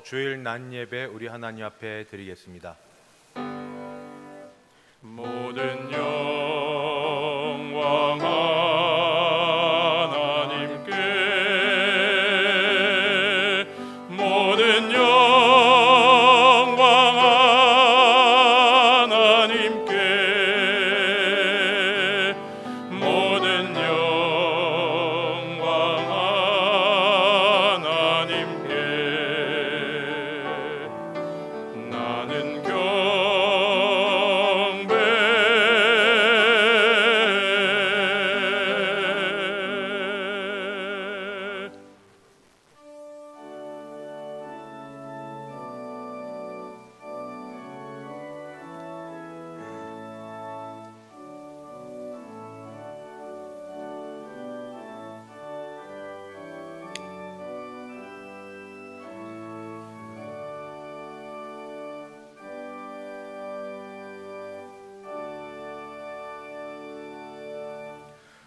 주일 낮 예배 우리 하나님 앞에 드리겠습니다. 모든 영광 하나님께, 모든 영광 하나님께, 모든 영광 하나님께. 나는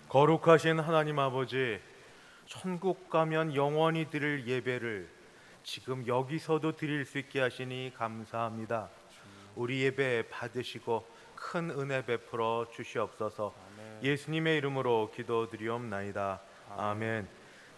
거룩하신 하나님 아버지, 천국 가면 영원히 드릴 예배를 지금 여기서도 드릴 수 있게 하시니 감사합니다. 우리 예배 받으시고 큰 은혜 베풀어 주시옵소서. 예수님의 이름으로 기도드리옵나이다. 아멘.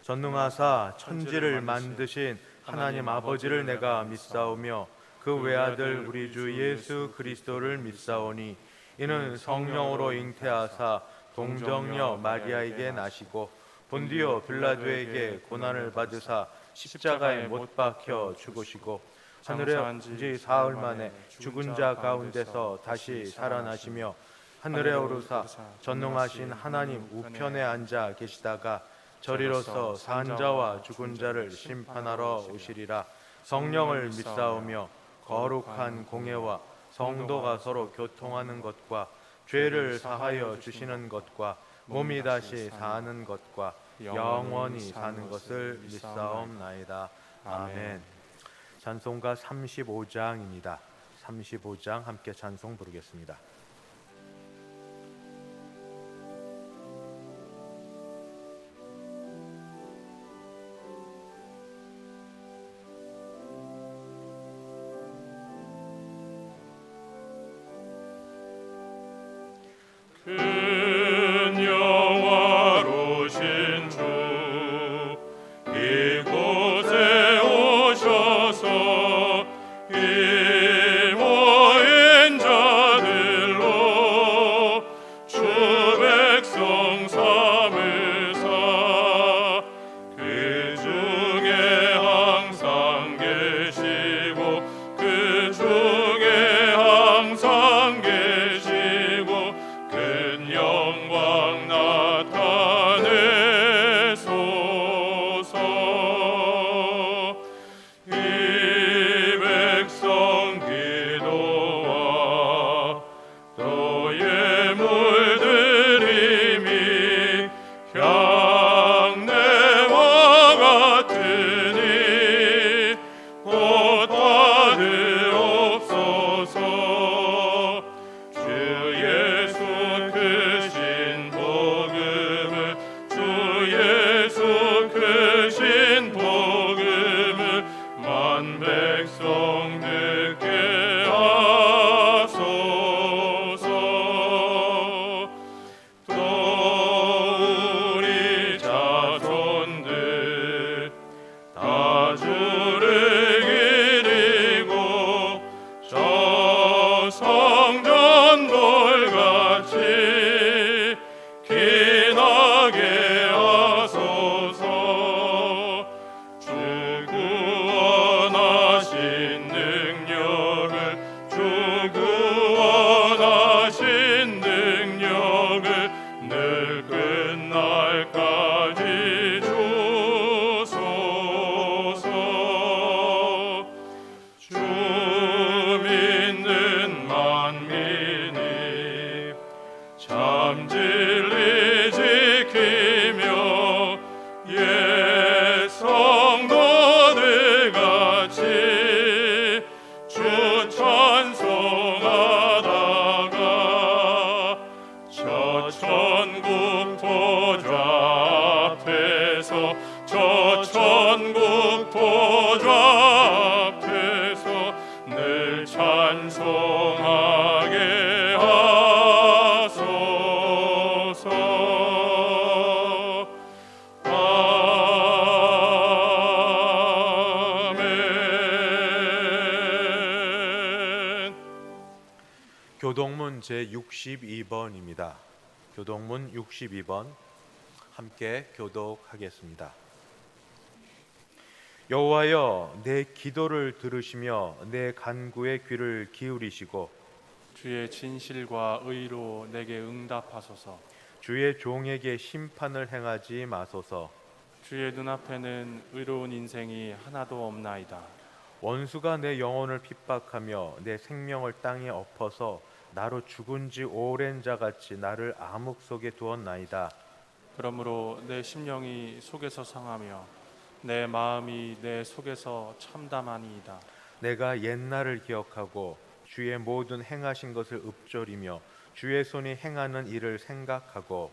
전능하사 천지를 만드신 하나님 아버지를 내가 믿사오며 그 외아들 우리 주 예수 그리스도를 믿사오니 이는 성령으로 잉태하사 동정녀 마리아에게 나시고 본디오 빌라도에게 고난을 받으사 십자가에 못 박혀 죽으시고 하늘에 온지 사흘 만에 죽은 자 가운데서 다시 살아나시며 하늘에 오르사 전능하신 하나님 우편에 앉아 계시다가 저리로서 산 자와 죽은 자를 심판하러 오시리라. 성령을 믿사오며 거룩한 공예와 성도가 서로 교통하는 것과 죄를 사하여 주시는 것과 몸이 다시 사는 것과 영원히 사는 것을 믿사옵나이다. 아멘. 찬송가 35장입니다. 35장 함께 찬송 부르겠습니다. 큰 영화로신 주 이곳에 오셔서 이 모인 자들로 주 백성 삼으사 그 중에 항상 계시고 그 중에 항상 계시고 큰 영광 나타내소서. 이 백성 기도와 너의 물들임이 향내와 같으니 곧 받으옵소서. 주 예수 크신 복음을, 주 예수 크신 복음을 만 백성 듣게 하소서. 또 우리 자손들 다 주를 기리고 저 성전돌같이 기나게 하소서. 주 구원하신 능력 찬송하게 하소서. 아멘. 교동문 제62번입니다. 교동문 62번 함께 교독하겠습니다. 여호와여, 내 기도를 들으시며 내 간구의 귀를 기울이시고 주의 진실과 의로 내게 응답하소서. 주의 종에게 심판을 행하지 마소서. 주의 눈앞에는 의로운 인생이 하나도 없나이다. 원수가 내 영혼을 핍박하며 내 생명을 땅에 엎어서 나로 죽은 지 오랜 자같이 나를 암흑 속에 두었나이다. 그러므로 내 심령이 속에서 상하며 내 마음이 내 속에서 참담하니이다. 내가 옛날을 기억하고 주의 모든 행하신 것을 읊조리며 주의 손이 행하는 일을 생각하고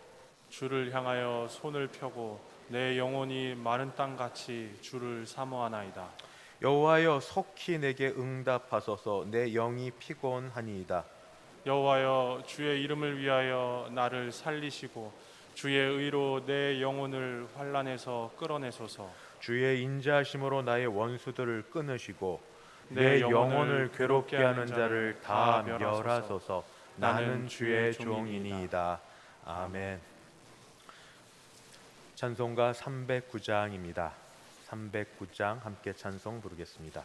주를 향하여 손을 펴고 내 영혼이 마른 땅같이 주를 사모하나이다. 여호와여, 속히 내게 응답하소서. 내 영이 피곤하니이다. 여호와여, 주의 이름을 위하여 나를 살리시고 주의 의로 내 영혼을 환난에서 끌어내소서. 주의 인자하심으로 나의 원수들을 끊으시고 내 영혼을 괴롭게 하는 자를 다 멸하소서. 나는 주의 종이니이다. 아멘. 찬송가 309장입니다. 309장 함께 찬송 부르겠습니다.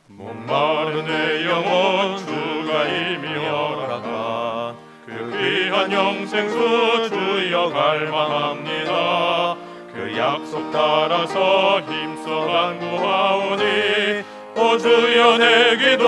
목마른 내 영혼 주가 이미 허락한 그 귀한 영생수 주여 갈망합니다. 그 약속 따라서 힘써 간구하오니 오 주여 내 기도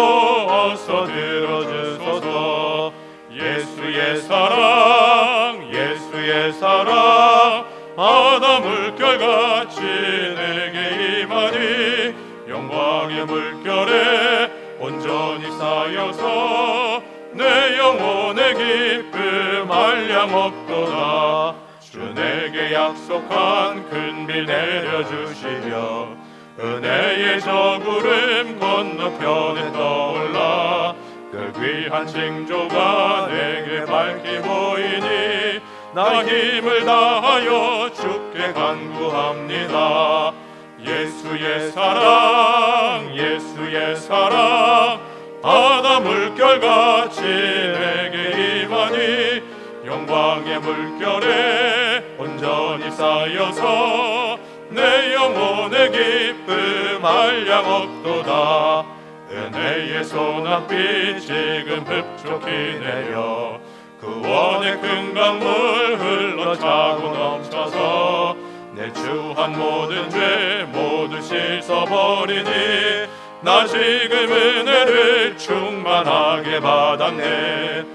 어서 들어주소서. 예수의 사랑 예수의 사랑 바다 물결같이 내게 임하니 영광의 물결에 온전히 쌓여서 내 영혼의 기쁨 한량없도다. 주 내게 약속한 큰 비 내려주시며 은혜의 저 구름 건너편에 떠올라 그 귀한 징조가 내게 밝히 보이니 나 힘을 다하여 주께 간구합니다. 예수의 사랑 예수의 사랑 바다 물결같이 내게 임하니 영광의 물결에 온전히 쌓여서 내 영혼의 기쁨 한량없도다. 은혜의 소낙비 지금 흡족히 내려 구원의 큰 강물 흘러차고 넘쳐서 내 주한 모든 죄 모두 씻어버리니 나 지금 은혜를 충만하게 받았네.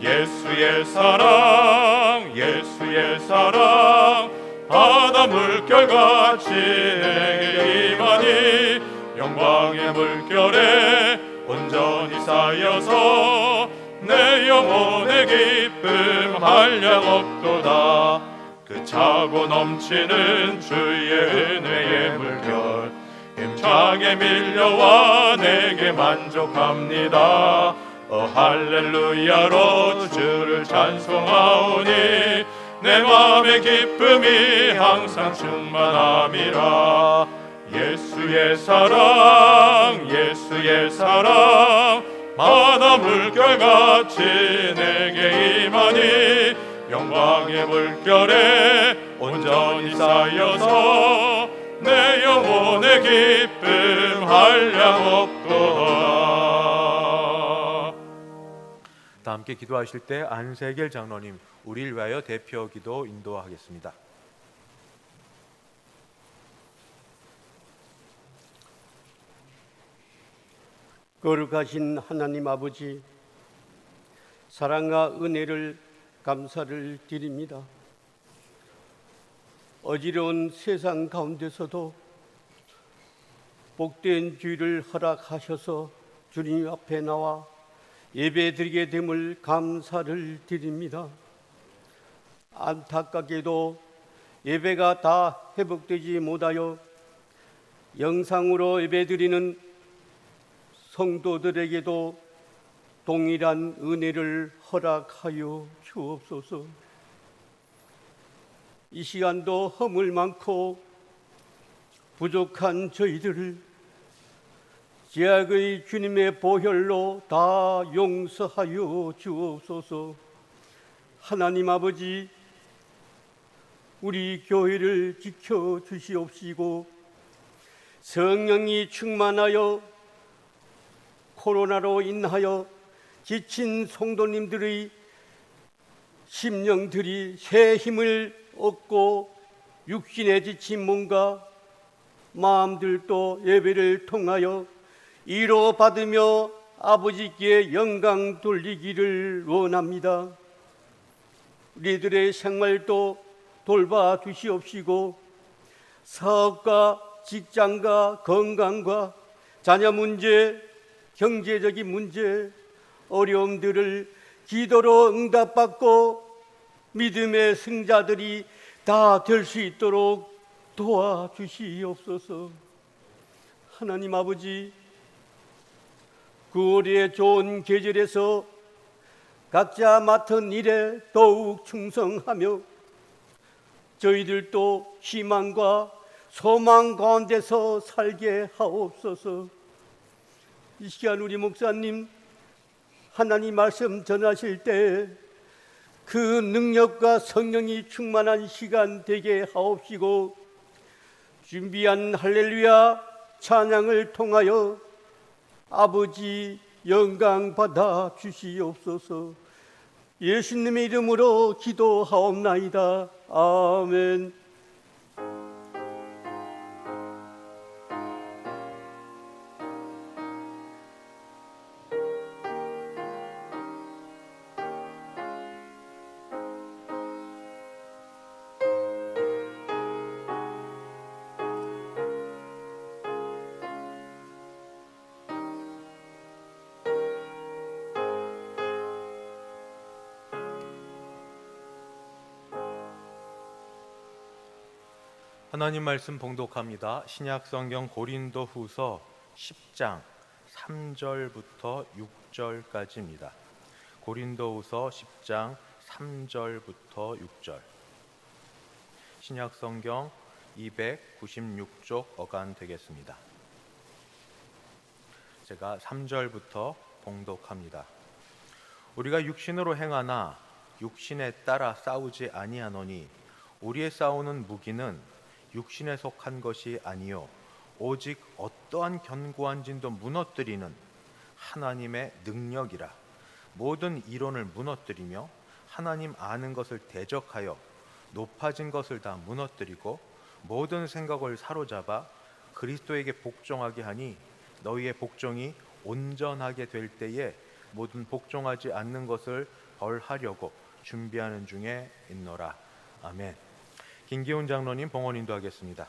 예수의 사랑 예수의 사랑 바다 물결같이 내게 임하니 영광의 물결에 온전히 쌓여서 내 영혼의 기쁨 한량없도다. 그 차고 넘치는 주의 은혜의 물결 힘차게 밀려와 내게 만족합니다. 할렐루야로 주를 찬송하오니 내 마음의 기쁨이 항상 충만함이라. 예수의 사랑 예수의 사랑 바다 물결같이 내게 임하니 영광의 물결에 온전히 쌓여서 내 영혼의 기쁨 한량없도다. 다 함께 기도하실 때 안세길 장로님 우리를 위하여 대표 기도 인도하겠습니다. 거룩하신 하나님 아버지, 사랑과 은혜를 감사를 드립니다. 어지러운 세상 가운데서도 복된 주일을 허락하셔서 주님 앞에 나와 예배드리게 됨을 감사를 드립니다. 안타깝게도 예배가 다 회복되지 못하여 영상으로 예배드리는 성도들에게도 동일한 은혜를 허락하여 주옵소서. 이 시간도 허물 많고 부족한 저희들을 제약의 주님의 보혈로 다 용서하여 주옵소서. 하나님 아버지, 우리 교회를 지켜주시옵시고 성령이 충만하여 코로나로 인하여 지친 성도님들의 심령들이 새 힘을 얻고 육신에 지친 몸과 마음들도 예배를 통하여 위로받으며 아버지께 영광 돌리기를 원합니다. 우리들의 생활도 돌봐 주시옵시고 사업과 직장과 건강과 자녀 문제, 경제적인 문제, 어려움들을 기도로 응답받고 믿음의 승자들이 다 될 수 있도록 도와주시옵소서. 하나님 아버지, 9월의 좋은 계절에서 각자 맡은 일에 더욱 충성하며 저희들도 희망과 소망 가운데서 살게 하옵소서. 이 시간 우리 목사님 하나님 말씀 전하실 때 그 능력과 성령이 충만한 시간 되게 하옵시고 준비한 할렐루야 찬양을 통하여 아버지 영광 받아 주시옵소서. 예수님의 이름으로 기도하옵나이다. 아멘. 하나님 말씀 봉독합니다. 신약 성경 고린도후서 10장 3절부터 6절까지입니다. 고린도후서 10장 3절부터 6절. 신약 성경 296쪽 어간되겠습니다. 제가 3절부터 봉독합니다. 우리가 육신으로 행하나 육신에 따라 싸우지 아니하노니 우리의 싸우는 무기는 육신에 속한 것이 아니요 오직 어떠한 견고한 진도 무너뜨리는 하나님의 능력이라. 모든 이론을 무너뜨리며 하나님 아는 것을 대적하여 높아진 것을 다 무너뜨리고 모든 생각을 사로잡아 그리스도에게 복종하게 하니 너희의 복종이 온전하게 될 때에 모든 복종하지 않는 것을 벌하려고 준비하는 중에 있노라. 아멘. 김기훈 장로님 봉헌 인도하겠습니다.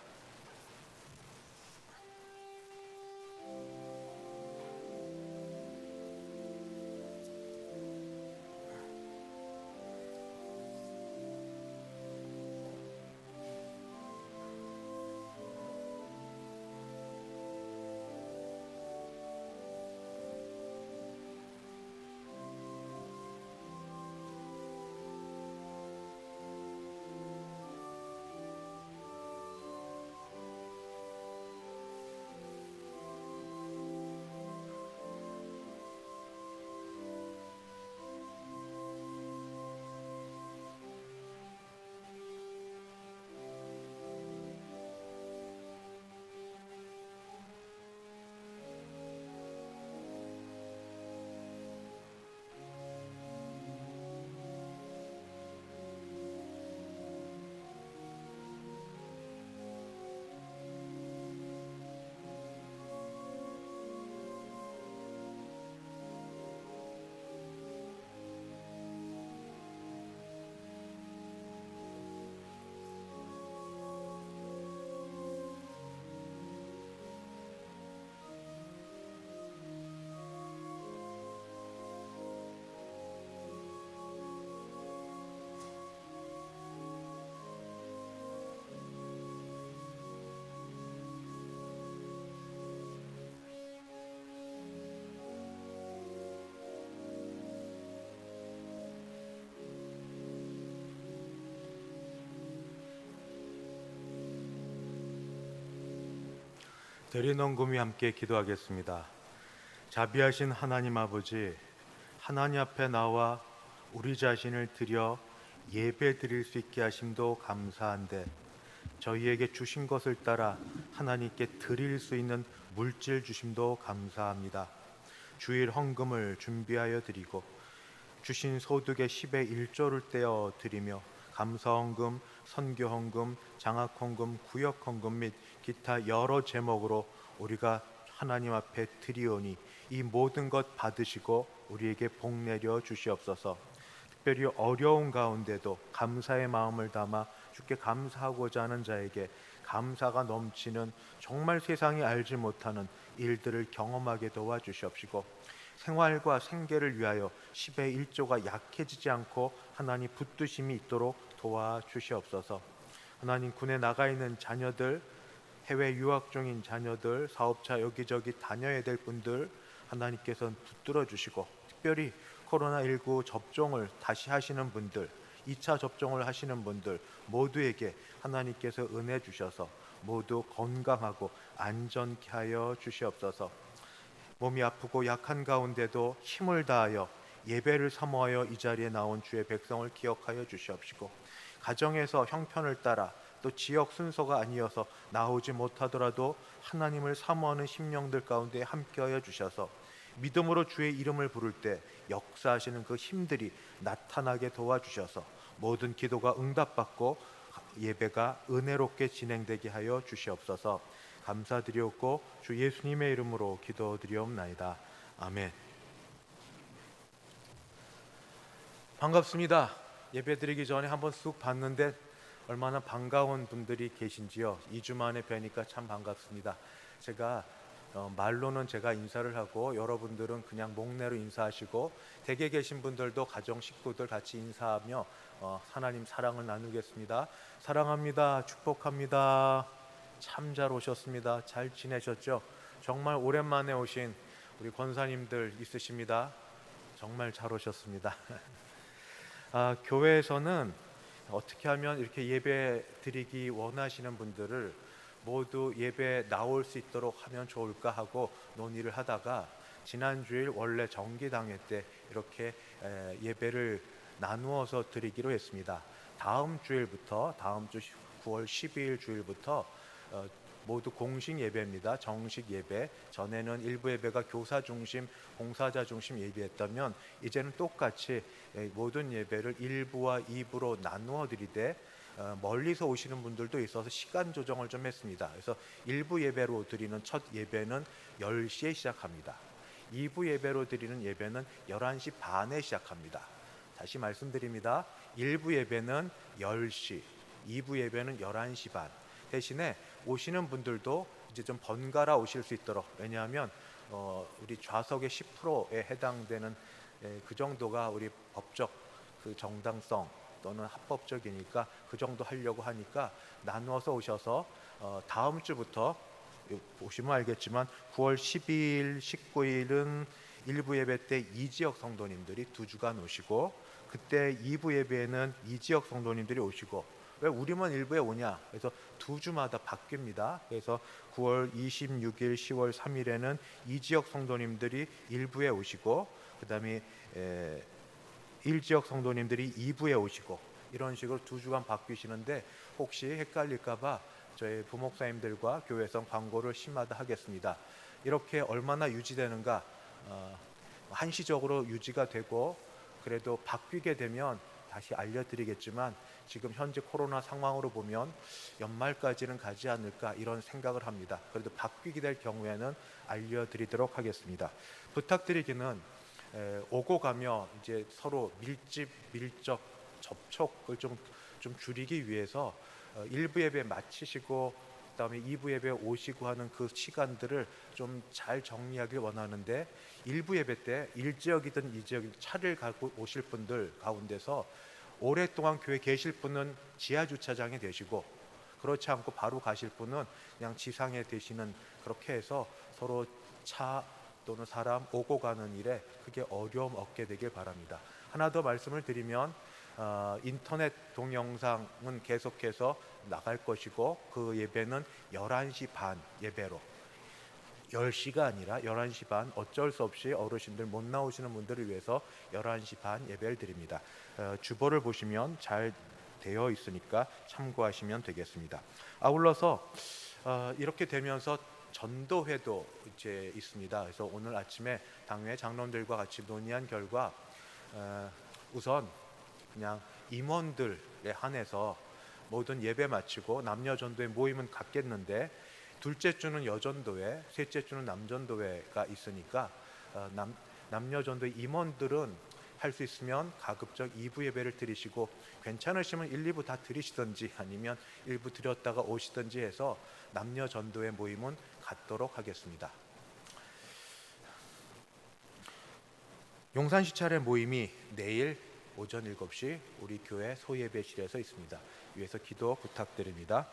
대리농금이 함께 기도하겠습니다. 자비하신 하나님 아버지, 하나님 앞에 나와 우리 자신을 드려 예배 드릴 수 있게 하심도 감사한데 저희에게 주신 것을 따라 하나님께 드릴 수 있는 물질 주심도 감사합니다. 주일 헌금을 준비하여 드리고 주신 소득의 10의 1조를 떼어 드리며 감사헌금, 선교헌금, 장학헌금, 구역헌금 및 기타 여러 제목으로 우리가 하나님 앞에 드리오니 이 모든 것 받으시고 우리에게 복 내려 주시옵소서. 특별히 어려운 가운데도 감사의 마음을 담아 주께 감사하고자 하는 자에게 감사가 넘치는 정말 세상이 알지 못하는 일들을 경험하게 도와주시옵시고 생활과 생계를 위하여 10의 1조가 약해지지 않고 하나님 붙드심이 있도록 도와주시옵소서. 하나님 군에 나가 있는 자녀들, 해외 유학 중인 자녀들, 사업차 여기저기 다녀야 될 분들 하나님께서 붙들어 주시고 특별히 코로나19 접종을 다시 하시는 분들, 2차 접종을 하시는 분들 모두에게 하나님께서 은혜 주셔서 모두 건강하고 안전케 하여 주시옵소서. 몸이 아프고 약한 가운데도 힘을 다하여 예배를 사모하여 이 자리에 나온 주의 백성을 기억하여 주시옵시고 가정에서 형편을 따라 또 지역 순서가 아니어서 나오지 못하더라도 하나님을 사모하는 심령들 가운데 함께하여 주셔서 믿음으로 주의 이름을 부를 때 역사하시는 그 힘들이 나타나게 도와주셔서 모든 기도가 응답받고 예배가 은혜롭게 진행되게 하여 주시옵소서. 감사드리옵고 주 예수님의 이름으로 기도드리옵나이다. 아멘. 반갑습니다. 예배드리기 전에 한번 쑥 봤는데 얼마나 반가운 분들이 계신지요. 2주 만에 뵈니까 참 반갑습니다. 제가 말로는 제가 인사를 하고 여러분들은 그냥 목례로 인사하시고 댁에 계신 분들도 가정 식구들 같이 인사하며 하나님 사랑을 나누겠습니다. 사랑합니다. 축복합니다. 참 잘 오셨습니다. 잘 지내셨죠? 정말 오랜만에 오신 우리 권사님들 있으십니다. 정말 잘 오셨습니다. 교회에서는 어떻게 하면 이렇게 예배 드리기 원하시는 분들을 모두 예배 나올 수 있도록 하면 좋을까 하고 논의를 하다가 지난 주일 원래 정기당회 때 이렇게 예배를 나누어서 드리기로 했습니다. 다음 주일부터 다음 주 9월 12일 주일부터 모두 공식 예배입니다. 정식 예배. 전에는 일부 예배가 교사 중심, 봉사자 중심 예배였다면 이제는 똑같이 모든 예배를 1부와 2부로 나누어 드리되 멀리서 오시는 분들도 있어서 시간 조정을 좀 했습니다. 그래서 1부 예배로 드리는 첫 예배는 10시에 시작합니다. 2부 예배로 드리는 예배는 11시 반에 시작합니다. 다시 말씀드립니다. 1부 예배는 10시, 2부 예배는 11시 반. 대신에 오시는 분들도 이제 좀 번갈아 오실 수 있도록, 왜냐하면 우리 좌석의 10%에 해당되는 그 정도가 우리 법적 그 정당성 또는 합법적이니까 그 정도 하려고 하니까 나누어서 오셔서 다음 주부터 보시면 알겠지만 9월 12일, 19일은 1부 예배 때 이지역 성도님들이 2주간 오시고 그때 2부 예배에는 이지역 성도님들이 오시고 왜 우리만 1부에 오냐? 그래서 2주마다 바뀝니다. 그래서 9월 26일, 10월 3일에는 이지역 성도님들이 1부에 오시고 그 다음에 1지역 성도님들이 2부에 오시고 이런 식으로 2주간 바뀌시는데 혹시 헷갈릴까봐 저희 부목사님들과 교회성 광고를 심마다 하겠습니다. 이렇게 얼마나 유지되는가 한시적으로 유지가 되고 그래도 바뀌게 되면 다시 알려드리겠지만 지금 현재 코로나 상황으로 보면 연말까지는 가지 않을까 이런 생각을 합니다. 그래도 바뀌게 될 경우에는 알려드리도록 하겠습니다. 부탁드리기는 오고 가며 이제 서로 밀접 접촉을 좀 줄이기 위해서 1부 예배 마치시고 그다음에 2부 예배 오시고 하는 그 시간들을 좀 잘 정리하길 원하는데 1부 예배 때 1지역이든 2지역이든 차를 갖고 오실 분들 가운데서 오랫동안 교회 계실 분은 지하 주차장에 계시고 그렇지 않고 바로 가실 분은 그냥 지상에 계시는 그렇게 해서 서로 차 또는 사람 오고 가는 일에 크게 어려움 없게 되길 바랍니다. 하나 더 말씀을 드리면 인터넷 동영상은 계속해서 나갈 것이고 그 예배는 11시 반 예배로 10시가 아니라 11시 반, 어쩔 수 없이 어르신들 못 나오시는 분들을 위해서 11시 반 예배를 드립니다. 주보를 보시면 잘 되어 있으니까 참고하시면 되겠습니다. 아울러서 이렇게 되면서 전도회도 이제 있습니다. 그래서 오늘 아침에 당회 장로들과 같이 논의한 결과 우선 그냥 임원들에 한해서 모든 예배 마치고 남녀 전도회 모임은 갖겠는데 둘째 주는 여전도회, 셋째 주는 남전도회가 있으니까 남녀 전도회 임원들은 할 수 있으면 가급적 2부 예배를 드리시고 괜찮으시면 1, 2부 다 드리시든지 아니면 1부 드렸다가 오시든지 해서 남녀 전도회 모임은 갖도록 하겠습니다. 용산 시찰의 모임이 내일 오전 7시 우리 교회 소예배실에서 있습니다. 위에서 기도 부탁드립니다.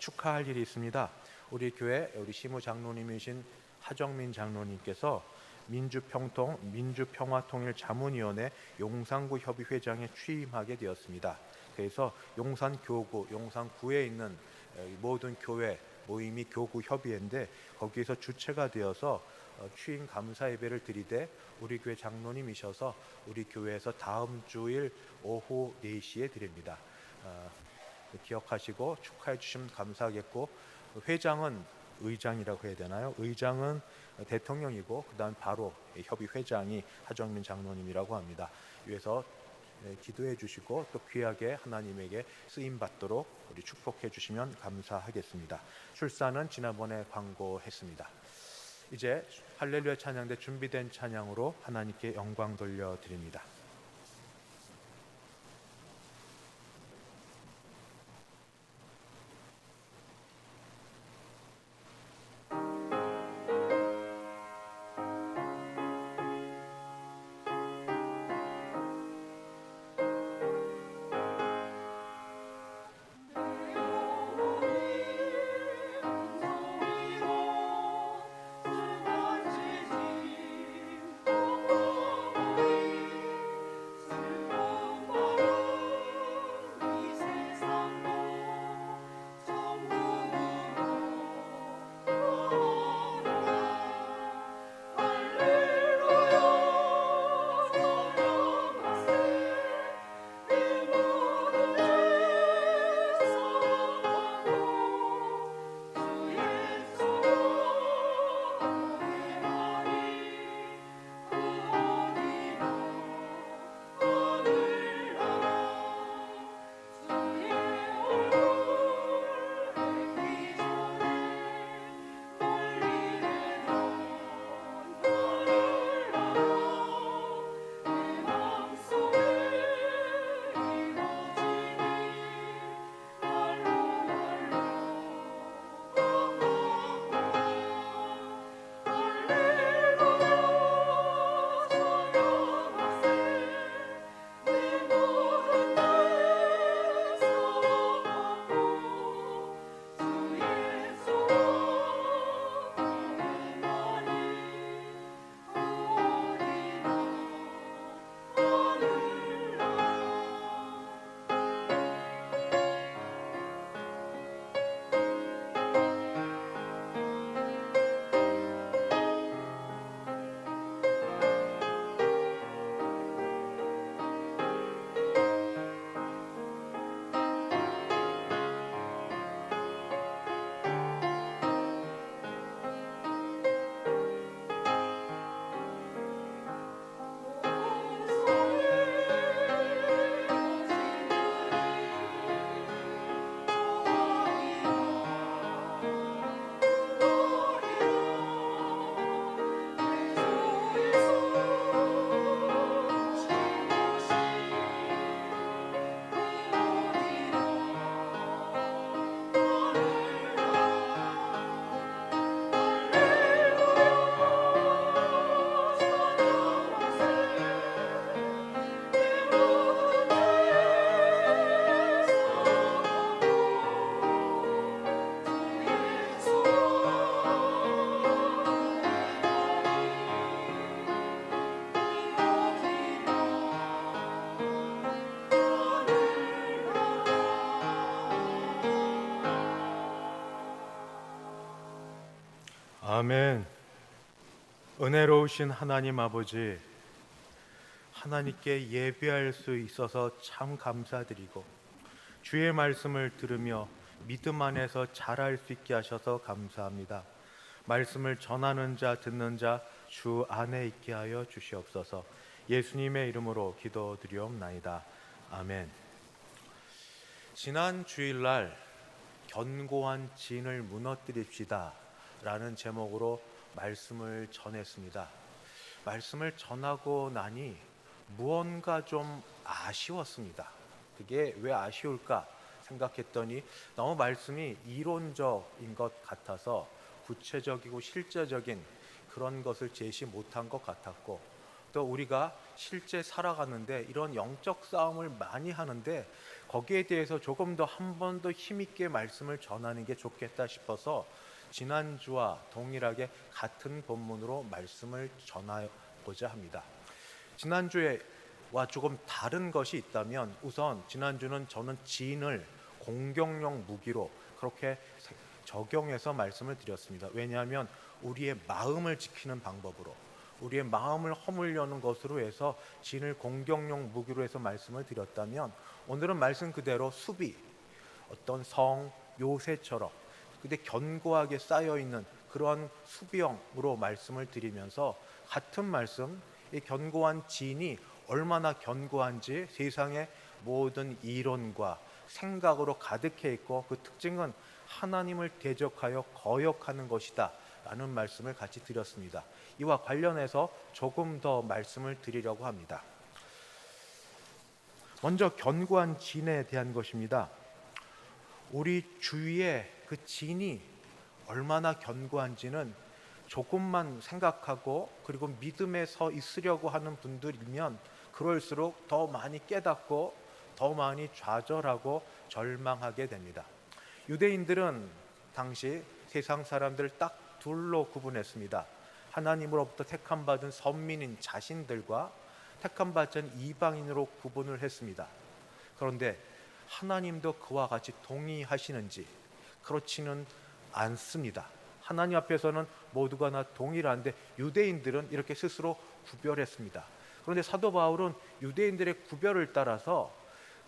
축하할 일이 있습니다. 우리 교회 우리 시무 장로님이신 하정민 장로님께서 민주평화통일자문위원회 용산구 협의회장에 취임하게 되었습니다. 그래서 용산교구, 용산구에 있는 모든 교회 모임이 교구 협의회인데 거기에서 주체가 되어서 취임 감사 예배를 드리되 우리 교회 장로님이셔서 우리 교회에서 다음 주일 오후 4시에 드립니다. 기억하시고 축하해 주시면 감사하겠고, 회장은 의장이라고 해야 되나요? 의장은 대통령이고 그다음 바로 협의회장이 하정민 장로님이라고 합니다. 위에서 기도해 주시고 또 귀하게 하나님에게 쓰임 받도록 우리 축복해 주시면 감사하겠습니다. 출산은 지난번에 광고했습니다. 이제 할렐루야 찬양대 준비된 찬양으로 하나님께 영광 돌려드립니다. 아멘. 은혜로우신 하나님 아버지, 하나님께 예배할 수 있어서 참 감사드리고 주의 말씀을 들으며 믿음 안에서 자랄 수 있게 하셔서 감사합니다. 말씀을 전하는 자 듣는 자 주 안에 있게 하여 주시옵소서. 예수님의 이름으로 기도드리옵나이다. 아멘. 지난 주일날 견고한 진을 무너뜨립시다 라는 제목으로 말씀을 전했습니다. 말씀을 전하고 나니 무언가 좀 아쉬웠습니다. 그게 왜 아쉬울까 생각했더니 너무 말씀이 이론적인 것 같아서 구체적이고 실제적인 그런 것을 제시 못한 것 같았고, 또 우리가 실제 살아가는데 이런 영적 싸움을 많이 하는데 거기에 대해서 조금 더 한 번 더 힘있게 말씀을 전하는 게 좋겠다 싶어서 지난주와 동일하게 같은 본문으로 말씀을 전하고자 합니다. 지난주에와 조금 다른 것이 있다면, 우선 지난주는 저는 진을 공격용 무기로 그렇게 적용해서 말씀을 드렸습니다. 왜냐하면 우리의 마음을 지키는 방법으로, 우리의 마음을 허물려는 것으로 해서 진을 공격용 무기로 해서 말씀을 드렸다면, 오늘은 말씀 그대로 수비, 어떤 성 요새처럼 근데 견고하게 쌓여있는 그런 수비형으로 말씀을 드리면서 같은 말씀, 이 견고한 진이 얼마나 견고한지 세상의 모든 이론과 생각으로 가득해 있고, 그 특징은 하나님을 대적하여 거역하는 것이다 라는 말씀을 같이 드렸습니다. 이와 관련해서 조금 더 말씀을 드리려고 합니다. 먼저 견고한 진에 대한 것입니다. 우리 주위에 그 진이 얼마나 견고한지는 조금만 생각하고 그리고 믿음에 서 있으려고 하는 분들이면 그럴수록 더 많이 깨닫고 더 많이 좌절하고 절망하게 됩니다. 유대인들은 당시 세상 사람들을 딱 둘로 구분했습니다. 하나님으로부터 택함받은 선민인 자신들과 택함받지 않은 이방인으로 구분을 했습니다. 그런데 하나님도 그와 같이 동의하시는지 그렇지는 않습니다. 하나님 앞에서는 모두가 다 동일한데 유대인들은 이렇게 스스로 구별했습니다. 그런데 사도 바울은 유대인들의 구별을 따라서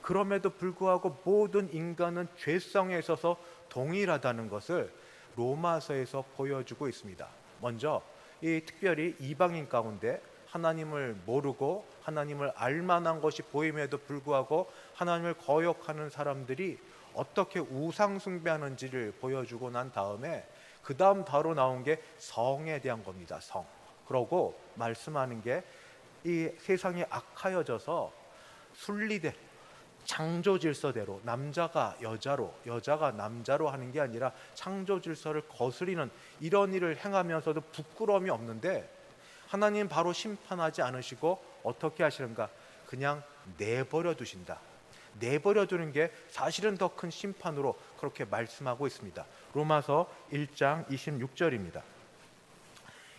그럼에도 불구하고 모든 인간은 죄성에 있어서 동일하다는 것을 로마서에서 보여주고 있습니다. 먼저 특별히 이방인 가운데 하나님을 모르고 하나님을 알만한 것이 보임에도 불구하고 하나님을 거역하는 사람들이 어떻게 우상 숭배하는지를 보여주고 난 다음에 그 다음 바로 나온 게 성에 대한 겁니다. 성. 그러고 말씀하는 게 이 세상이 악하여져서 순리대로, 창조 질서대로, 남자가 여자로 여자가 남자로 하는 게 아니라 창조 질서를 거스리는 이런 일을 행하면서도 부끄러움이 없는데, 하나님 바로 심판하지 않으시고 어떻게 하시는가? 그냥 내버려 두신다. 내버려 두는 게 사실은 더 큰 심판으로 그렇게 말씀하고 있습니다. 로마서 1장 26절입니다.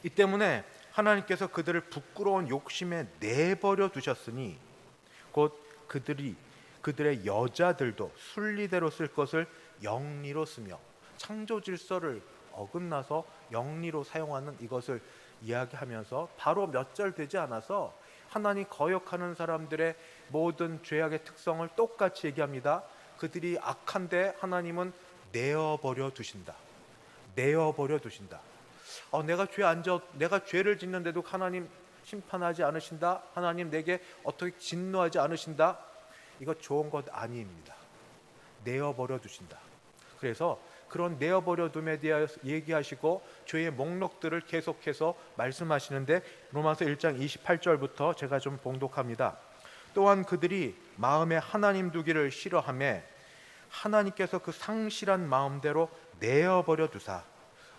이 때문에 하나님께서 그들을 부끄러운 욕심에 내버려 두셨으니 곧 그들의 여자들도 순리대로 쓸 것을 영리로 쓰며, 창조 질서를 어긋나서 영리로 사용하는 이것을 이야기하면서 바로 몇 절 되지 않아서 하나님 거역하는 사람들의 모든 죄악의 특성을 똑같이 얘기합니다. 그들이 악한데 하나님은 내어버려 두신다. 내어버려 두신다. 내가 죄를 짓는데도 하나님 심판하지 않으신다. 하나님 내게 어떻게 진노하지 않으신다. 이거 좋은 것 아닙니다. 내어버려 두신다. 그래서 그런 내어버려 둠에 대하여 얘기하시고 죄의 목록들을 계속해서 말씀하시는데, 로마서 1장 28절부터 제가 좀 봉독합니다. 또한 그들이 마음에 하나님 두기를 싫어하며 하나님께서 그 상실한 마음대로 내어버려 두사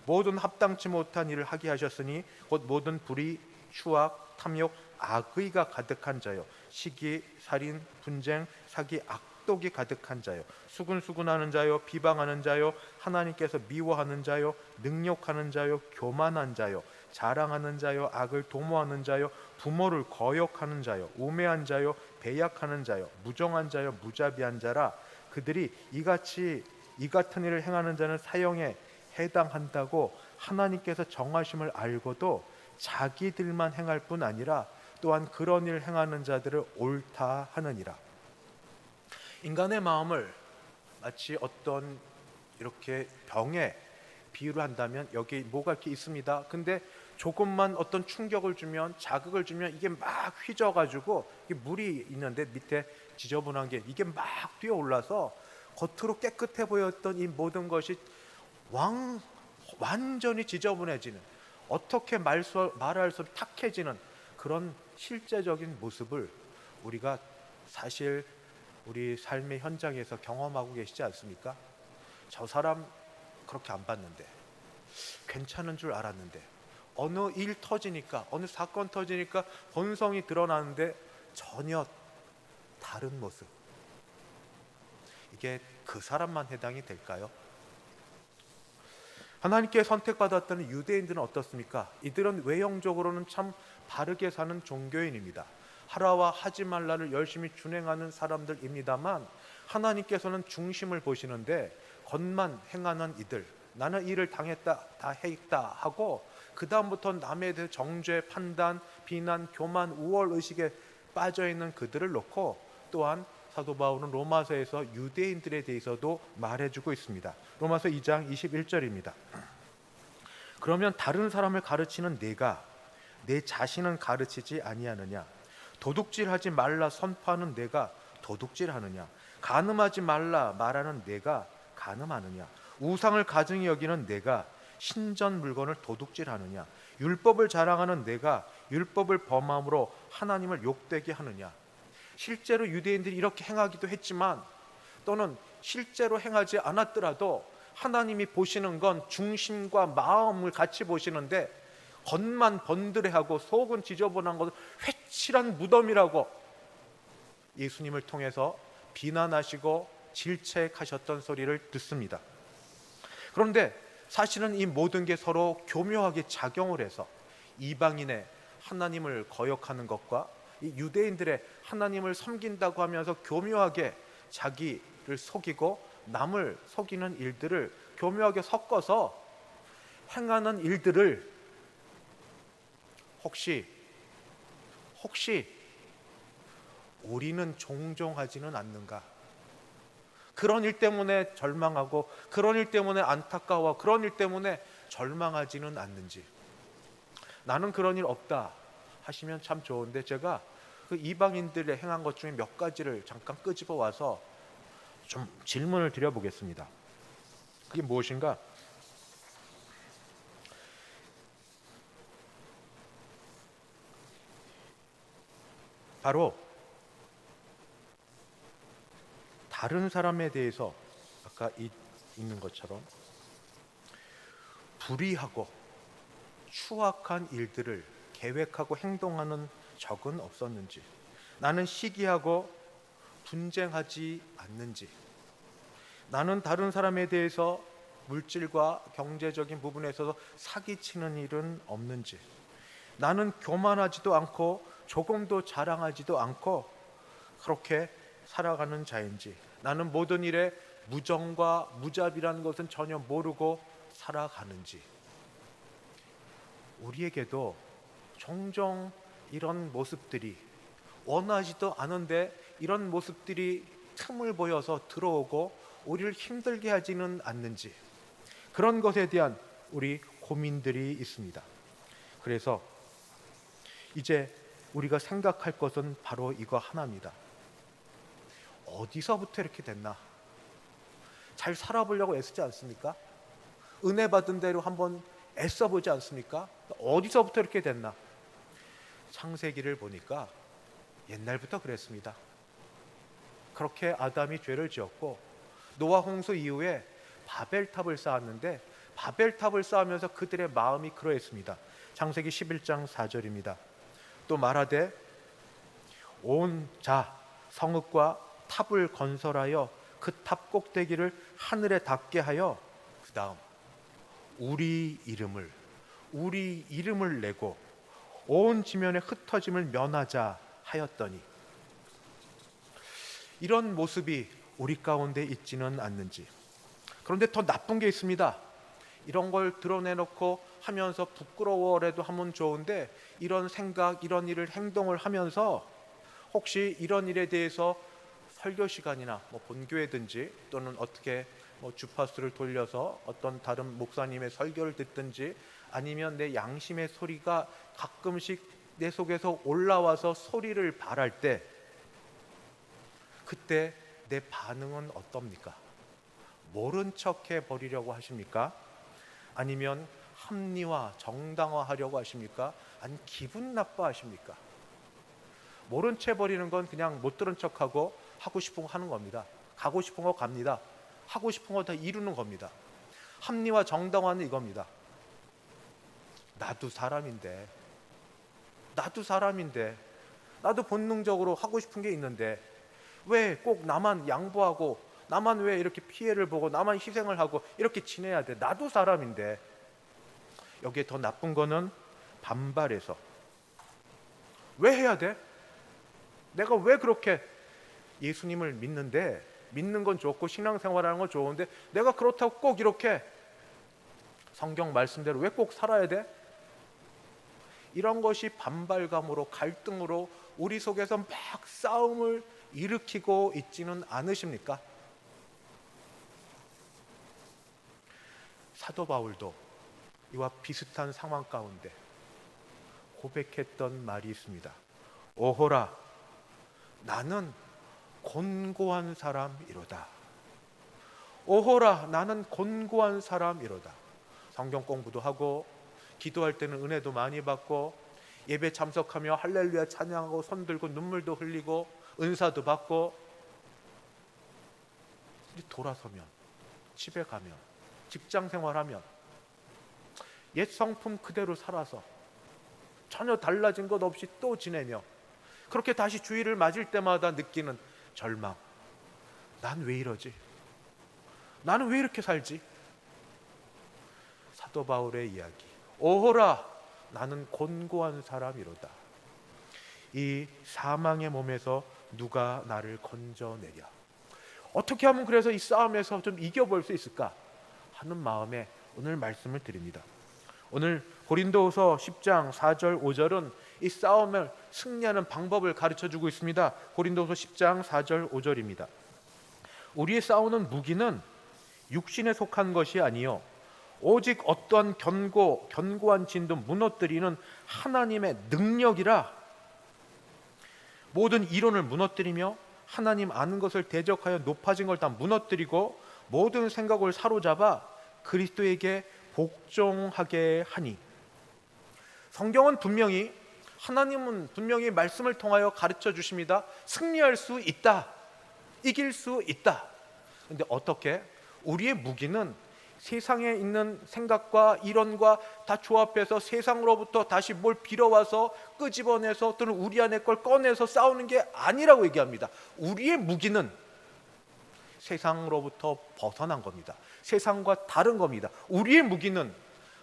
모든 합당치 못한 일을 하게 하셨으니 곧 모든 불의, 추악, 탐욕, 악의가 가득한 자요, 시기, 살인, 분쟁, 사기, 악독이 가득한 자요, 수근수근하는 자요, 비방하는 자요, 하나님께서 미워하는 자요, 능욕하는 자요, 교만한 자요, 자랑하는 자요, 악을 도모하는 자요, 부모를 거역하는 자요, 우매한 자요, 배약하는 자요, 무정한 자요, 무자비한 자라. 그들이 이 같은 일을 행하는 자는 사형에 해당한다고 하나님께서 정하심을 알고도 자기들만 행할 뿐 아니라 또한 그런 일 행하는 자들을 옳다 하느니라. 인간의 마음을 마치 어떤 이렇게 병에 비유를 한다면 여기 뭐가 이렇게 있습니다. 근데 조금만 어떤 충격을 주면, 자극을 주면 이게 막 휘져가지고 이게 물이 있는데 밑에 지저분한 게 이게 막 뛰어올라서 겉으로 깨끗해 보였던 이 모든 것이 완전히 지저분해지는, 어떻게 말할 수 없이 탁해지는 그런 실제적인 모습을 우리가 사실 우리 삶의 현장에서 경험하고 계시지 않습니까? 저 사람 그렇게 안 봤는데, 괜찮은 줄 알았는데, 어느 일 터지니까, 어느 사건 터지니까 본성이 드러나는데 전혀 다른 모습. 이게 그 사람만 해당이 될까요? 하나님께 선택받았다는 유대인들은 어떻습니까? 이들은 외형적으로는 참 바르게 사는 종교인입니다. 하라와 하지 말라를 열심히 준행하는 사람들입니다만, 하나님께서는 중심을 보시는데 겉만 행하는 이들, 나는 이를 당했다, 다 했다 하고 그 다음부터 남에 대해 정죄, 판단, 비난, 교만, 우월의식에 빠져있는 그들을 놓고, 또한 사도 바울은 로마서에서 유대인들에 대해서도 말해주고 있습니다. 로마서 2장 21절입니다. 그러면 다른 사람을 가르치는 내가 내 자신은 가르치지 아니하느냐? 도둑질하지 말라 선포하는 내가 도둑질하느냐? 간음하지 말라 말하는 내가 간음하느냐? 우상을 가증히 여기는 내가 신전 물건을 도둑질하느냐? 율법을 자랑하는 내가 율법을 범함으로 하나님을 욕되게 하느냐? 실제로 유대인들이 이렇게 행하기도 했지만, 또는 실제로 행하지 않았더라도 하나님이 보시는 건 중심과 마음을 같이 보시는데, 겉만 번드레하고 속은 지저분한 것을 회칠한 무덤이라고 예수님을 통해서 비난하시고 질책하셨던 소리를 듣습니다. 그런데 사실은 이 모든 게 서로 교묘하게 작용을 해서 이방인의 하나님을 거역하는 것과 이 유대인들의 하나님을 섬긴다고 하면서 교묘하게 자기를 속이고 남을 속이는 일들을 교묘하게 섞어서 행하는 일들을 혹시 우리는 종종 하지는 않는가? 그런 일 때문에 절망하고, 그런 일 때문에 안타까워, 그런 일 때문에 절망하지는 않는지. 나는 그런 일 없다 하시면 참 좋은데, 제가 그 이방인들의 행한 것 중에 몇 가지를 잠깐 끄집어 와서 좀 질문을 드려보겠습니다. 그게 무엇인가? 바로 다른 사람에 대해서 아까 있는 것처럼 불의하고 추악한 일들을 계획하고 행동하는 적은 없었는지, 나는 시기하고 분쟁하지 않는지, 나는 다른 사람에 대해서 물질과 경제적인 부분에 있어서 사기치는 일은 없는지, 나는 교만하지도 않고 조금도 자랑하지도 않고 그렇게 살아가는 자인지, 나는 모든 일에 무정과 무자비라는 것은 전혀 모르고 살아가는지. 우리에게도 종종 이런 모습들이, 원하지도 않은데 이런 모습들이 틈을 보여서 들어오고 우리를 힘들게 하지는 않는지, 그런 것에 대한 우리 고민들이 있습니다. 그래서 이제 우리가 생각할 것은 바로 이거 하나입니다. 어디서부터 이렇게 됐나? 잘 살아보려고 애쓰지 않습니까? 은혜 받은 대로 한번 애써보지 않습니까? 어디서부터 이렇게 됐나? 창세기를 보니까 옛날부터 그랬습니다. 그렇게 아담이 죄를 지었고, 노아 홍수 이후에 바벨탑을 쌓았는데, 바벨탑을 쌓으면서 그들의 마음이 그러했습니다. 창세기 11장 4절입니다. 또 말하되 온 자 성읍과 탑을 건설하여 그 탑 꼭대기를 하늘에 닿게 하여 그 다음 우리 이름을 내고 온 지면에 흩어짐을 면하자 하였더니, 이런 모습이 우리 가운데 있지는 않는지. 그런데 더 나쁜 게 있습니다. 이런 걸 드러내놓고 하면서 부끄러워라도 하면 좋은데, 이런 생각, 이런 일을 행동을 하면서 혹시 이런 일에 대해서 설교 시간이나 본교회든지 또는 어떻게 주파수를 돌려서 어떤 다른 목사님의 설교를 듣든지, 아니면 내 양심의 소리가 가끔씩 내 속에서 올라와서 소리를 발할 때, 그때 내 반응은 어떻습니까? 모른 척 해버리려고 하십니까? 아니면 합리화, 정당화하려고 하십니까? 아니면 기분 나빠하십니까? 모른 채 버리는 건 그냥 못 들은 척하고 하고 싶은 거 하는 겁니다. 가고 싶은 거 갑니다. 하고 싶은 거 다 이루는 겁니다. 합리화, 정당화는 이겁니다. 나도 사람인데, 나도 본능적으로 하고 싶은 게 있는데 왜 꼭 나만 양보하고, 나만 왜 이렇게 피해를 보고, 나만 희생을 하고 이렇게 지내야 돼? 나도 사람인데. 여기에 더 나쁜 거는 반발해서, 왜 해야 돼? 내가 왜 그렇게 예수님을 믿는데, 믿는 건 좋고 신앙생활하는 건 좋은데 내가 그렇다고 꼭 이렇게 성경 말씀대로 왜 꼭 살아야 돼? 이런 것이 반발감으로, 갈등으로 우리 속에서 막 싸움을 일으키고 있지는 않으십니까? 사도 바울도 이와 비슷한 상황 가운데 고백했던 말이 있습니다. 오호라, 나는 곤고한 사람이로다. 오호라, 나는 곤고한 사람이로다. 성경 공부도 하고 기도할 때는 은혜도 많이 받고 예배 참석하며 할렐루야 찬양하고 손 들고 눈물도 흘리고 은사도 받고, 돌아서면, 집에 가면, 직장 생활하면 옛 성품 그대로 살아서 전혀 달라진 것 없이 또 지내며, 그렇게 다시 주일을 맞을 때마다 느끼는 절망. 난 왜 이러지? 나는 왜 이렇게 살지? 사도 바울의 이야기. 오호라, 나는 곤고한 사람이로다. 이 사망의 몸에서 누가 나를 건져내랴. 어떻게 하면 그래서 이 싸움에서 좀 이겨볼 수 있을까 하는 마음에 오늘 말씀을 드립니다. 오늘 고린도후서 10장 4절 5절은 이 싸움을 승리하는 방법을 가르쳐주고 있습니다. 고린도후서 10장 4절 5절입니다. 우리의 싸우는 무기는 육신에 속한 것이 아니요 오직 어떠한 견고한 진도 무너뜨리는 하나님의 능력이라. 모든 이론을 무너뜨리며 하나님 아는 것을 대적하여 높아진 걸 다 무너뜨리고 모든 생각을 사로잡아 그리스도에게 복종하게 하니. 성경은 분명히, 하나님은 분명히 말씀을 통하여 가르쳐 주십니다. 승리할 수 있다, 이길 수 있다. 그런데 어떻게? 우리의 무기는 세상에 있는 생각과 이론과 다 조합해서 세상으로부터 다시 뭘 빌어와서 끄집어내서 또는 우리 안에 걸 꺼내서 싸우는 게 아니라고 얘기합니다. 우리의 무기는 세상으로부터 벗어난 겁니다. 세상과 다른 겁니다. 우리의 무기는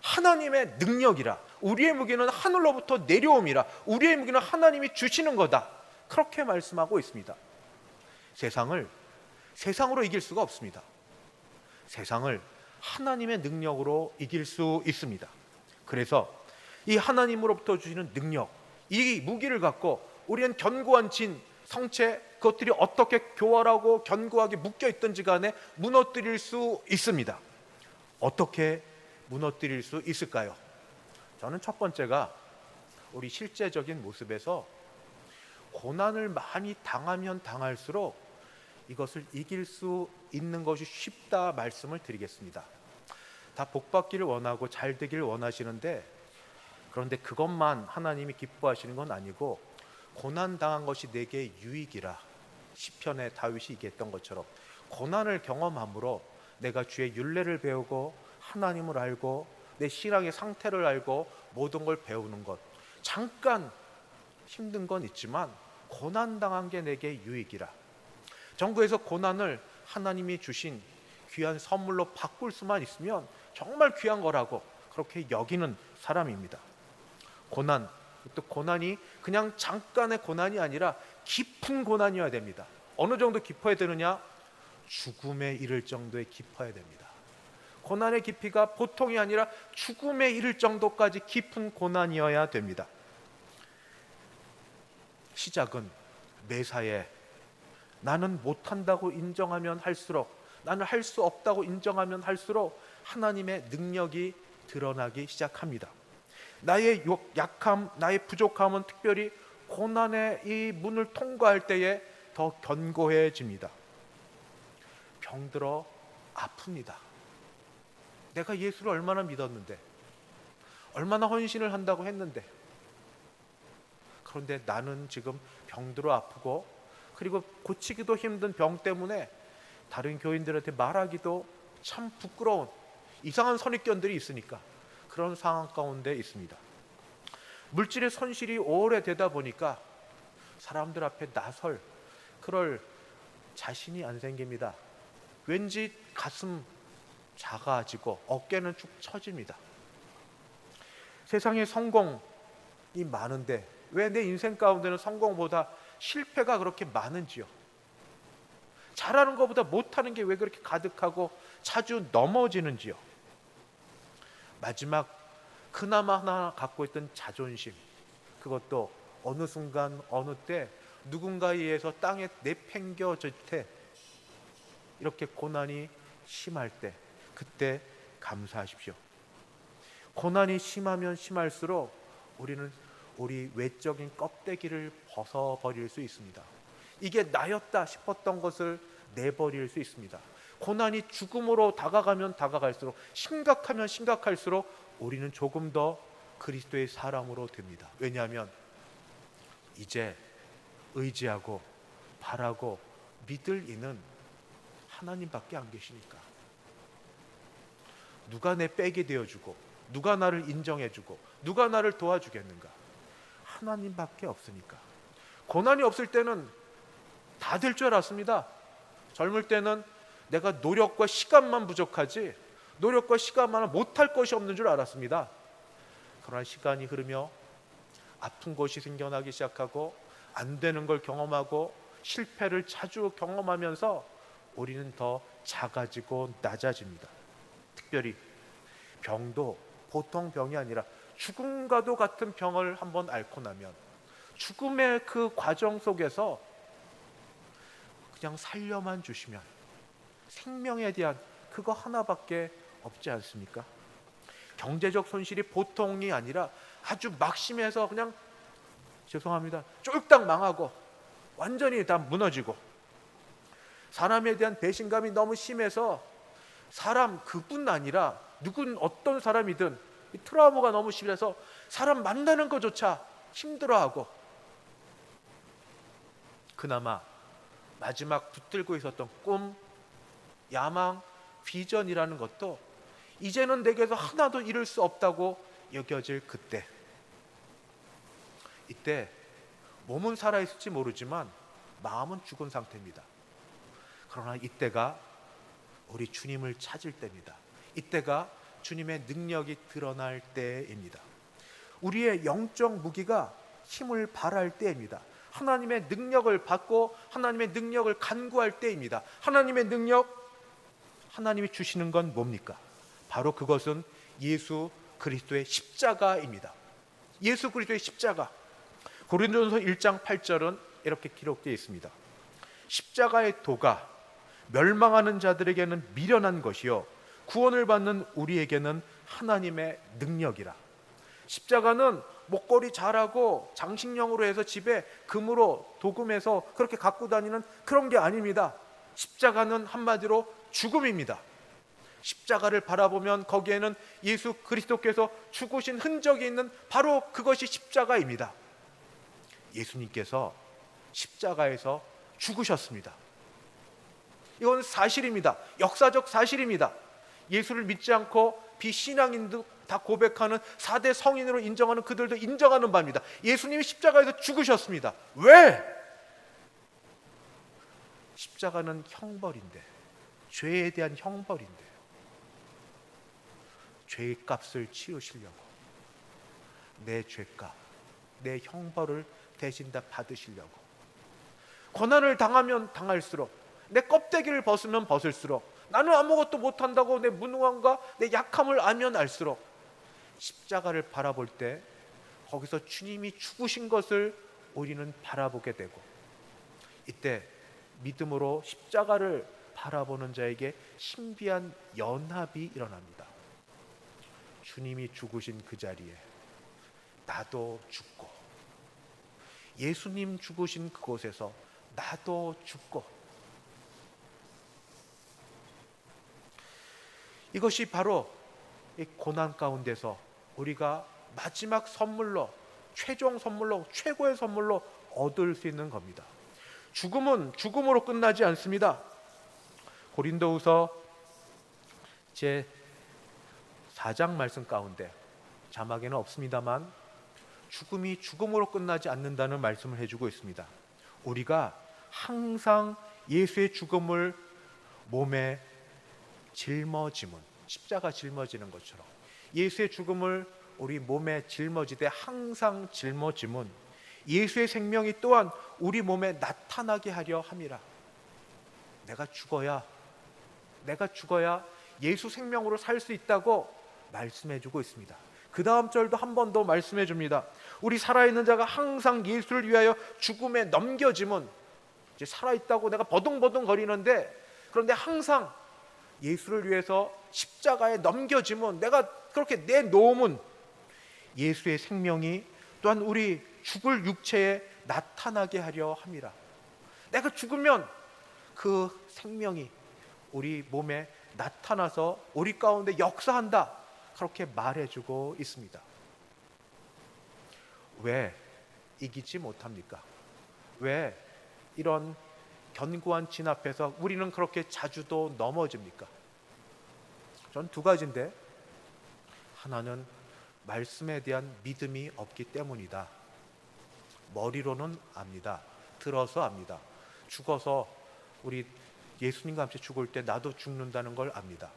하나님의 능력이라. 우리의 무기는 하늘로부터 내려옴이라. 우리의 무기는 하나님이 주시는 거다. 그렇게 말씀하고 있습니다. 세상으로 이길 수가 없습니다. 세상을 하나님의 능력으로 이길 수 있습니다. 그래서 이 하나님으로부터 주시는 능력, 이 무기를 갖고 우리는 견고한 진, 성체, 그것들이 어떻게 교활하고 견고하게 묶여있든지 간에 무너뜨릴 수 있습니다. 어떻게 무너뜨릴 수 있을까요? 저는 첫 번째가 우리 실제적인 모습에서 고난을 많이 당하면 당할수록 이것을 이길 수 있는 것이 쉽다 말씀을 드리겠습니다. 다 복받기를 원하고 잘 되기를 원하시는데, 그런데 그것만 하나님이 기뻐하시는 건 아니고 고난 당한 것이 내게 유익이라. 시편에 다윗이 얘기했던 것처럼 고난을 경험함으로 내가 주의 율례를 배우고 하나님을 알고 내 신앙의 상태를 알고 모든 걸 배우는 것. 잠깐 힘든 건 있지만 고난 당한 게 내게 유익이라. 정부에서 고난을 하나님이 주신 귀한 선물로 바꿀 수만 있으면 정말 귀한 거라고 그렇게 여기는 사람입니다. 고난, 또 고난이 그냥 잠깐의 고난이 아니라 깊은 고난이어야 됩니다. 어느 정도 깊어야 되느냐? 죽음에 이를 정도에 깊어야 됩니다. 고난의 깊이가 보통이 아니라 죽음에 이를 정도까지 깊은 고난이어야 됩니다. 시작은 매사에 나는 못한다고 인정하면 할수록, 나는 할 수 없다고 인정하면 할수록 하나님의 능력이 드러나기 시작합니다. 나의 약함, 나의 부족함은 특별히 고난의 이 문을 통과할 때에 더 견고해집니다. 병들어 아픕니다. 내가 예수를 얼마나 믿었는데, 얼마나 헌신을 한다고 했는데, 그런데 나는 지금 병들어 아프고, 그리고 고치기도 힘든 병 때문에 다른 교인들한테 말하기도 참 부끄러운 이상한 선입견들이 있으니까 그런 상황 가운데 있습니다. 물질의 손실이 오래되다 보니까 사람들 앞에 나설 그럴 자신이 안 생깁니다. 왠지 가슴 작아지고 어깨는 축 처집니다. 세상에 성공이 많은데 왜 내 인생 가운데는 성공보다 실패가 그렇게 많은지요? 잘하는 것보다 못하는 게 왜 그렇게 가득하고 자주 넘어지는지요? 마지막 그나마 하나 갖고 있던 자존심, 그것도 어느 순간 어느 때 누군가에 의해서 땅에 내팽겨질 때, 이렇게 고난이 심할 때, 그때 감사하십시오. 고난이 심하면 심할수록 우리는 우리 외적인 껍데기를 벗어버릴 수 있습니다. 이게 나였다 싶었던 것을 내버릴 수 있습니다. 고난이 죽음으로 다가가면 다가갈수록, 심각하면 심각할수록 우리는 조금 더 그리스도의 사람으로 됩니다. 왜냐하면 이제 의지하고 바라고 믿을 이는 하나님밖에 안 계시니까. 누가 내 백이 되어주고, 누가 나를 인정해주고, 누가 나를 도와주겠는가? 하나님밖에 없으니까. 고난이 없을 때는 다 될 줄 알았습니다. 젊을 때는 내가 노력과 시간만 부족하지, 노력과 시간만은 못할 것이 없는 줄 알았습니다. 그러나 시간이 흐르며 아픈 것이 생겨나기 시작하고, 안 되는 걸 경험하고 실패를 자주 경험하면서 우리는 더 작아지고 낮아집니다. 특별히 병도 보통 병이 아니라 죽음과도 같은 병을 한번 앓고 나면 죽음의 그 과정 속에서 그냥 살려만 주시면 생명에 대한 그거 하나밖에 없지 않습니까? 경제적 손실이 보통이 아니라 아주 막심해서 그냥, 죄송합니다, 쫄딱 망하고 완전히 다 무너지고, 사람에 대한 배신감이 너무 심해서 사람 그뿐 아니라 어떤 사람이든 이 트라우마가 너무 심해서 사람 만나는 것조차 힘들어하고, 그나마 마지막 붙들고 있었던 꿈, 야망, 비전이라는 것도 이제는 내게서 하나도 이룰 수 없다고 여겨질 그때, 이때 몸은 살아있을지 모르지만 마음은 죽은 상태입니다. 그러나 이때가 우리 주님을 찾을 때입니다. 이때가 주님의 능력이 드러날 때입니다. 우리의 영적 무기가 힘을 발할 때입니다. 하나님의 능력을 받고 하나님의 능력을 간구할 때입니다. 하나님의 능력, 하나님이 주시는 건 뭡니까? 바로 그것은 예수 그리스도의 십자가입니다. 예수 그리스도의 십자가. 고린도전서 1장 8절은 이렇게 기록되어 있습니다. 십자가의 도가 멸망하는 자들에게는 미련한 것이요 구원을 받는 우리에게는 하나님의 능력이라. 십자가는 목걸이 잘하고 장식용으로 해서 집에 금으로 도금해서 그렇게 갖고 다니는 그런 게 아닙니다. 십자가는 한마디로 죽음입니다. 십자가를 바라보면 거기에는 예수 그리스도께서 죽으신 흔적이 있는 바로 그것이 십자가입니다. 예수님께서 십자가에서 죽으셨습니다. 이건 사실입니다. 역사적 사실입니다. 예수를 믿지 않고 비신앙인도 다 고백하는 4대 성인으로 인정하는 그들도 인정하는 바입니다. 예수님이 십자가에서 죽으셨습니다. 왜? 십자가는 형벌인데, 죄에 대한 형벌인데, 죄의 값을 치우시려고 내 죄값, 내 형벌을 대신 다 받으시려고, 고난을 당하면 당할수록, 내 껍데기를 벗으면 벗을수록 나는 아무것도 못한다고 내 무능함과 내 약함을 알면 알수록 십자가를 바라볼 때 거기서 주님이 죽으신 것을 우리는 바라보게 되고, 이때 믿음으로 십자가를 바라보는 자에게 신비한 연합이 일어납니다. 주님이 죽으신 그 자리에 나도 죽고, 예수님 죽으신 그곳에서 나도 죽고, 이것이 바로 이 고난 가운데서 우리가 마지막 선물로, 최종 선물로, 최고의 선물로 얻을 수 있는 겁니다. 죽음은 죽음으로 끝나지 않습니다. 고린도후서 제 4장 말씀 가운데 자막에는 없습니다만 죽음이 죽음으로 끝나지 않는다는 말씀을 해주고 있습니다. 우리가 항상 예수의 죽음을 몸에 짊어지면, 십자가 짊어지는 것처럼 예수의 죽음을 우리 몸에 짊어지되 항상 짊어지면 예수의 생명이 또한 우리 몸에 나타나게 하려 함이라. 내가 죽어야 예수 생명으로 살 수 있다고 말씀해주고 있습니다. 그 다음 절도 한 번 더 말씀해줍니다. 우리 살아있는 자가 항상 예수를 위하여 죽음에 넘겨지면, 이제 살아있다고 내가 버둥버둥 거리는데, 그런데 항상 예수를 위해서 십자가에 넘겨지면, 내가 그렇게 내놓으면 예수의 생명이 또한 우리 죽을 육체에 나타나게 하려 함이라. 내가 죽으면 그 생명이 우리 몸에 나타나서 우리 가운데 역사한다, 그렇게 말해주고 있습니다. 왜 이기지 못합니까? 왜 이런 견고한 진 앞에서 우리는 그렇게 자주도 넘어집니까? 전 두 가지인데, 하나는 말씀에 대한 믿음이 없기 때문이다. 머리로는 압니다. 들어서 압니다. 죽어서 우리 예수님과 함께 죽을 때 나도 죽는다는 걸 압니다.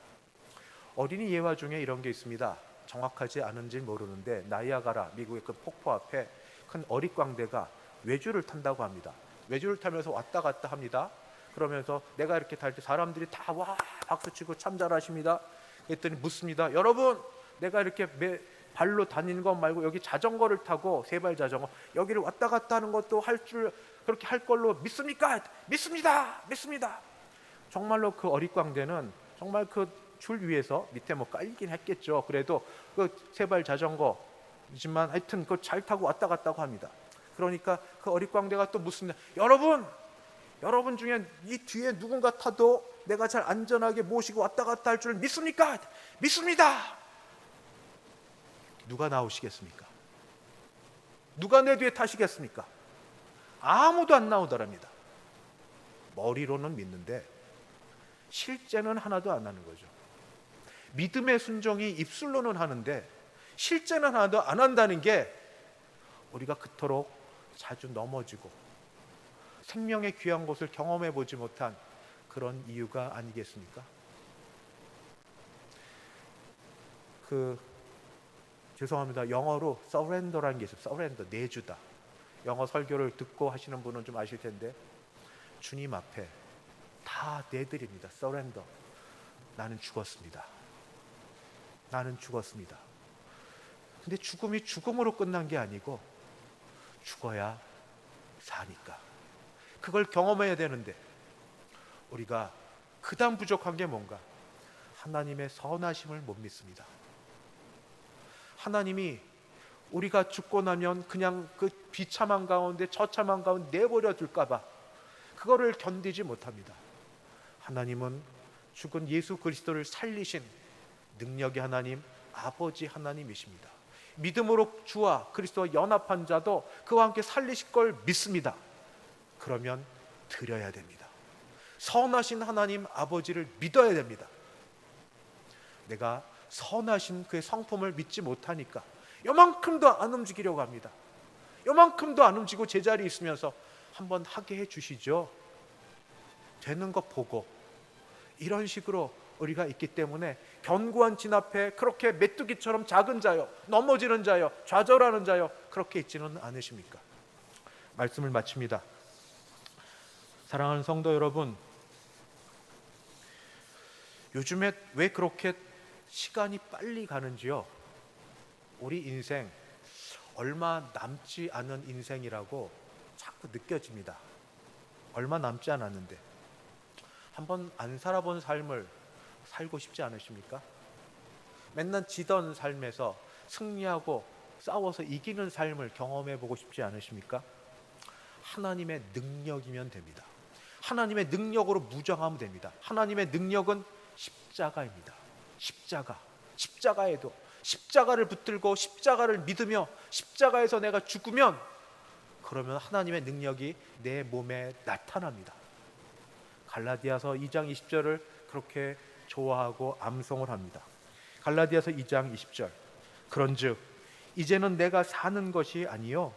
어린이 예화 중에 이런 게 있습니다. 정확하지 않은지 모르는데 나이아가라, 미국의 그 폭포 앞에 큰 어릿광대가 외주를 탄다고 합니다. 외주를 타면서 왔다 갔다 합니다. 그러면서 내가 이렇게 탈 때 사람들이 다 와 박수치고 참 잘하십니다. 그랬더니 묻습니다. 여러분, 내가 이렇게 발로 다니는 것 말고 여기 자전거를 타고, 세발 자전거, 여기를 왔다 갔다 하는 것도 그렇게 할 걸로 믿습니까? 믿습니다. 정말로 그 어릿광대는 정말 그 줄 위에서 밑에 뭐 깔긴 했겠죠. 그래도 그 세발 자전거지만 하여튼 그걸 잘 타고 왔다 갔다고 합니다. 그러니까 그 어릿광대가 또 묻습니다. 여러분 중에 이 뒤에 누군가 타도 내가 잘 안전하게 모시고 왔다 갔다 할 줄 믿습니까? 믿습니다. 누가 나오시겠습니까? 누가 내 뒤에 타시겠습니까? 아무도 안 나오더랍니다. 머리로는 믿는데 실제는 하나도 안 하는 거죠. 믿음의 순종이 입술로는 하는데 실제는 하나도 안 한다는 게 우리가 그토록 자주 넘어지고 생명의 귀한 것을 경험해 보지 못한 그런 이유가 아니겠습니까? 죄송합니다. 영어로 surrender라는 게 있어요. surrender, 내주다. 영어 설교를 듣고 하시는 분은 좀 아실 텐데, 주님 앞에 다 내드립니다. surrender. 나는 죽었습니다. 근데 죽음이 죽음으로 끝난 게 아니고 죽어야 사니까. 그걸 경험해야 되는데 우리가 그다음 부족한 게 뭔가? 하나님의 선하심을 못 믿습니다. 하나님이 우리가 죽고 나면 그냥 그 비참한 가운데, 처참한 가운데 내버려 둘까 봐 그거를 견디지 못합니다. 하나님은 죽은 예수 그리스도를 살리신 능력의 하나님, 아버지 하나님이십니다. 믿음으로 주와 그리스도와 연합한 자도 그와 함께 살리실 걸 믿습니다. 그러면 드려야 됩니다. 선하신 하나님 아버지를 믿어야 됩니다. 내가 선하신 그의 성품을 믿지 못하니까 요만큼도 안 움직이려고 합니다. 요만큼도 안 움직이고 제자리에 있으면서 한번 하게 해주시죠. 되는 거 보고. 이런 식으로 우리가 있기 때문에 견고한 진 앞에 그렇게 메뚜기처럼 작은 자요, 넘어지는 자요, 좌절하는 자요, 그렇게 있지는 않으십니까? 말씀을 마칩니다. 사랑하는 성도 여러분, 요즘에 왜 그렇게 시간이 빨리 가는지요? 우리 인생 얼마 남지 않은 인생이라고 자꾸 느껴집니다. 얼마 남지 않았는데 한번 안 살아본 삶을 살고 싶지 않으십니까? 맨날 지던 삶에서 승리하고 싸워서 이기는 삶을 경험해 보고 싶지 않으십니까? 하나님의 능력이면 됩니다. 하나님의 능력으로 무장하면 됩니다. 하나님의 능력은 십자가입니다. 십자가에도 십자가를 붙들고 십자가를 믿으며 십자가에서 내가 죽으면 그러면 하나님의 능력이 내 몸에 나타납니다. 갈라디아서 2장 20절을 그렇게 좋아하고 암송을 합니다. 갈라디아서 2장 20절 그런즉 이제는 내가 사는 것이 아니요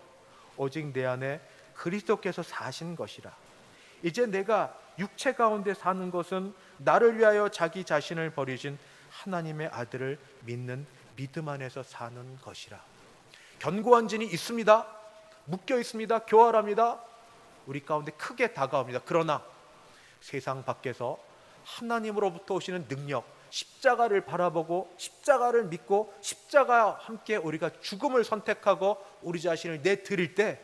오직 내 안에 그리스도께서 사신 것이라. 이제 내가 육체 가운데 사는 것은 나를 위하여 자기 자신을 버리신 하나님의 아들을 믿는 믿음 안에서 사는 것이라. 견고한 진이 있습니다. 묶여 있습니다. 교활합니다. 우리 가운데 크게 다가옵니다. 그러나 세상 밖에서 하나님으로부터 오시는 능력, 십자가를 바라보고 십자가를 믿고 십자가와 함께 우리가 죽음을 선택하고 우리 자신을 내드릴 때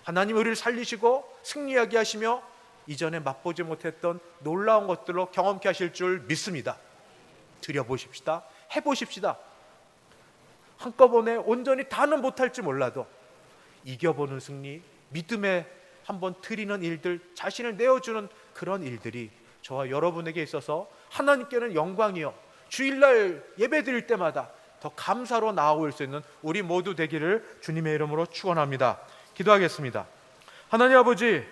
하나님 우리를 살리시고 승리하게 하시며 이전에 맛보지 못했던 놀라운 것들로 경험케 하실 줄 믿습니다. 드려보십시다. 해보십시다. 한꺼번에 온전히 다는 못할지 몰라도 이겨보는 승리, 믿음에 한번 드리는 일들, 자신을 내어주는 그런 일들이 저와 여러분에게 있어서 하나님께는 영광이요 주일날 예배 드릴 때마다 더 감사로 나아올 수 있는 우리 모두 되기를 주님의 이름으로 축원합니다. 기도하겠습니다. 하나님 아버지,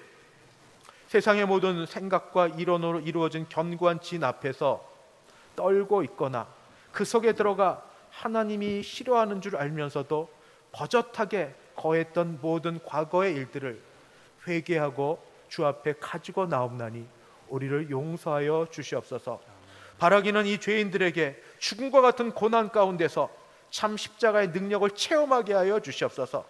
세상의 모든 생각과 이론으로 이루어진 견고한 진 앞에서 떨고 있거나 그 속에 들어가 하나님이 싫어하는 줄 알면서도 버젓하게 거했던 모든 과거의 일들을 회개하고 주 앞에 가지고 나옵나니 우리를 용서하여 주시옵소서. 바라기는 이 죄인들에게 죽음과 같은 고난 가운데서 참 십자가의 능력을 체험하게 하여 주시옵소서.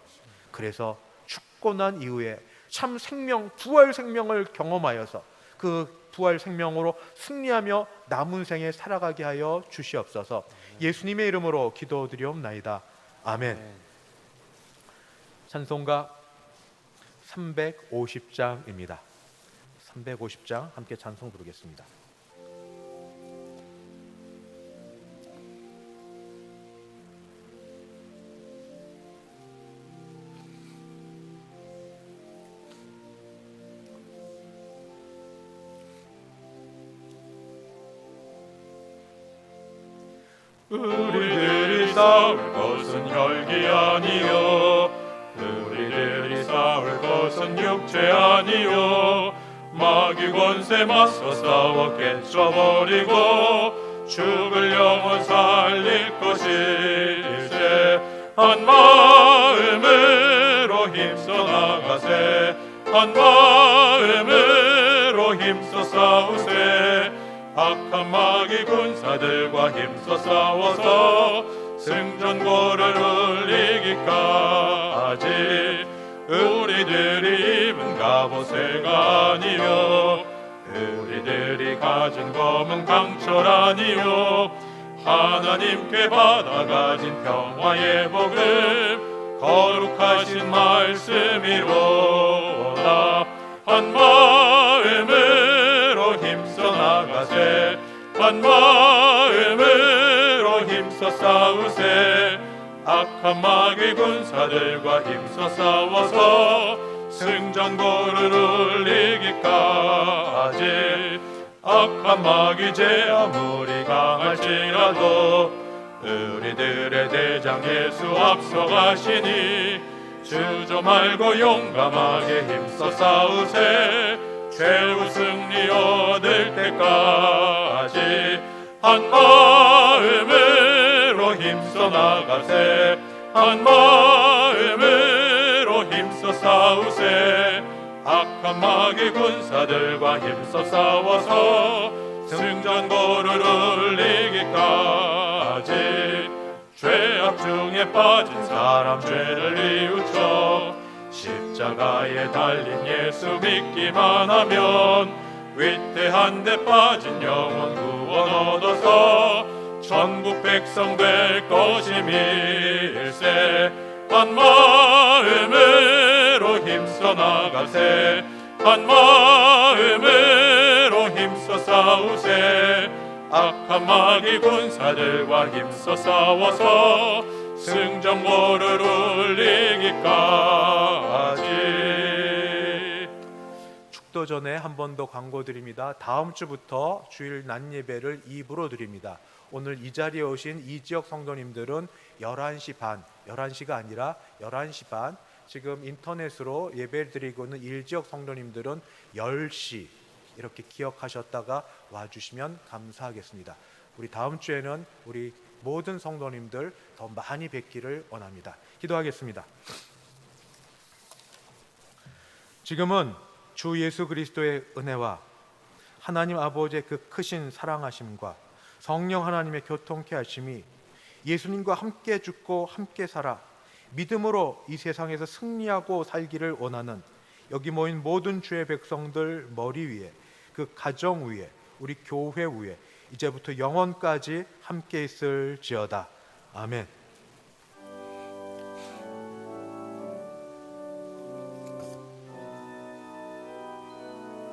그래서 죽고 난 이후에 참 생명, 부활 생명을 경험하여서 그 부활 생명으로 승리하며 남은 생에 살아가게 하여 주시옵소서. 예수님의 이름으로 기도드리옵나이다. 아멘. 찬송가 350장입니다. 350장 함께 찬송 부르겠습니다. 우리들이 싸울 것은 혈기 아니요 우리들이 싸울 것은 육체 아니요 마귀 권세 맞서 싸워 깨쳐버리고 죽을 영혼 살릴 것일세. 한 마음으로 힘써 나가세. 한 마음으로 힘써 싸우세. 악한 마귀 군사들과 힘써 싸워서 승전고를 울리기까지 우리들이 입은 갑옷새가 아니요 우리들이 가진 검은 강철 아니요 하나님께 받아가진 평화의 복음 거룩하신 말씀이로다. 한 마음으로 힘써 나가세. 한 마음으로 힘써 싸우세. 악한 마귀 군사들과 힘써 싸워서 승전고를 울리기까지. 악한 마귀 제 아무리 강할지라도 우리들의 대장 예수 앞서가시니 주저 말고 용감하게 힘써 싸우세. 최후 승리 얻을 때까지 한 마음으로 힘써 나가세. 한 마음으로 힘써 싸우세. 악한 마귀 군사들과 힘써 싸워서 승전고를 울리기까지. 죄악 중에 빠진 사람 죄를 뉘우쳐 십자가에 달린 예수 믿기만 하면 위태한 데 빠진 영혼 구원 얻어서 천국 백성 될 것임일세. 한 마음으로 힘써 나가세. 한 마음으로 힘써 싸우세. 악한 마귀 군사들과 힘써 싸워서 승전보를 울리기까지. 축도 전에 한 번 더 광고드립니다. 다음 주부터 주일 낮 예배를 2부로 드립니다. 오늘 이 자리에 오신 이 지역 성도님들은 11시 반, 11시가 아니라 11시 반, 지금 인터넷으로 예배를 드리고 있는 1지역 성도님들은 10시 이렇게 기억하셨다가 와주시면 감사하겠습니다. 우리 다음 주에는 우리 모든 성도님들 더 많이 뵙기를 원합니다. 기도하겠습니다. 지금은 주 예수 그리스도의 은혜와 하나님 아버지의 그 크신 사랑하심과 성령 하나님의 교통케 하심이 예수님과 함께 죽고 함께 살아 믿음으로 이 세상에서 승리하고 살기를 원하는 여기 모인 모든 주의 백성들 머리 위에, 그 가정 위에, 우리 교회 위에 이제부터 영원까지 함께 있을지어다. 아멘.